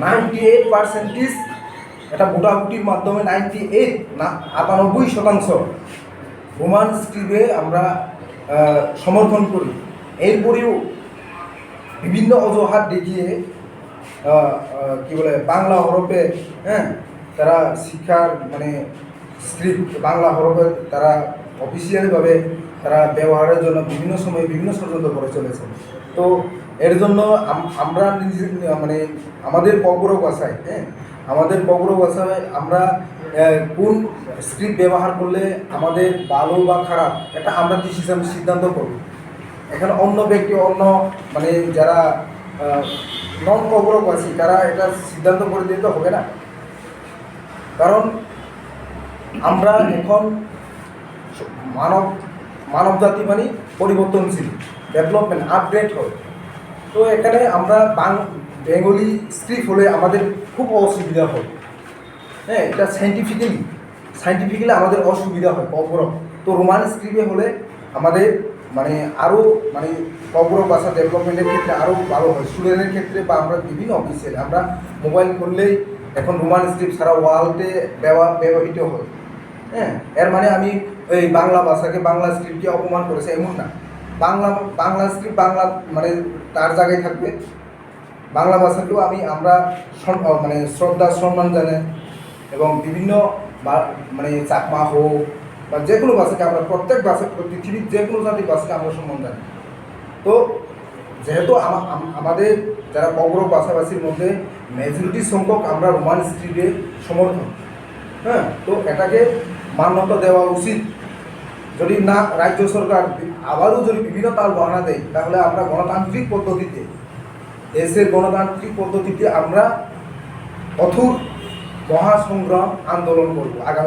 98% এটা ভোটাভুটির মাধ্যমে 98% রোমান স্ক্রিপ্টে আমরা সমর্থন করি। এরপরেও বিভিন্ন অজুহাত দেখিয়ে কি বলে বাংলা হরফে তারা শিক্ষার মানে স্ক্রিপ্ট বাংলা হরফে তারা অফিসিয়ালিভাবে তারা ব্যবহারের জন্য বিভিন্ন সময়ে বিভিন্ন ষড়যন্ত্র করে চলেছে। তো এর জন্য আমরা মানে আমাদের পৌর ভাষায় আমাদের পৌর ভাষায় আমরা কোন স্ক্রিপ্ট ব্যবহার করলে আমাদের ভালো বা খারাপ এটা আমরা ডিসিশন সিদ্ধান্ত করব। এখানে অন্য ব্যক্তি অন্য মানে যারা নন পৌরবাসী তারা এটা সিদ্ধান্ত করে দিতে হবে না। কারণ আমরা এখন মানব জাতি মানে পরিবর্তনশীল, ডেভেলপমেন্ট, আপডেট হয়। তো এখানে আমরা বেঙ্গলি স্ক্রিপ্ট হলে আমাদের খুব অসুবিধা হয়। এটা সাইন্টিফিক্যালি আমাদের অসুবিধা হয় পৌর। তো রোমান স্ক্রিপ্টে হলে আমাদের মানে আরও মানে পৌর ভাষা ডেভেলপমেন্টের ক্ষেত্রে আরও ভালো হয়। স্টুডেন্টের ক্ষেত্রে বা আমরা বিভিন্ন অফিসে আমরা মোবাইল করলেই এখন রোমান স্ক্রিপ্ট সারা ওয়ার্ল্ডে ব্যবহৃত হয়। এর মানে আমি এই বাংলা ভাষাকে বাংলা স্ক্রিপ্টকে অপমান করেছে এমন না। বাংলা স্ক্রিপ্ট বাংলা মানে তার জায়গায় থাকবে। বাংলা ভাষাকেও আমরা মানে শ্রদ্ধা সম্মান জানাই এবং বিভিন্ন মানে চাকমা হোক বা যে কোনো ভাষাকে আমরা প্রত্যেক ভাষা পৃথিবীর যে কোনো জাতির ভাষাকে আমরা সম্মান জানাই। তো যেহেতু আমাদের যারা পৌর ভাষাভাষীর মধ্যে মেজরিটি সংখ্যক আমরা রোমান স্ক্রিপ্টে সমর্থন, তো এটাকে মান্যতা দেওয়া উচিত। যদি না রাজ্য সরকার আবারও যদি বিভিন্ন তাল বাহানা দেয় তাহলে আমরা গণতান্ত্রিক পদ্ধতিতে দেশের গণতান্ত্রিক পদ্ধতিতে আমরা কঠোর মহাসংগ্রাম আন্দোলন করব আগামী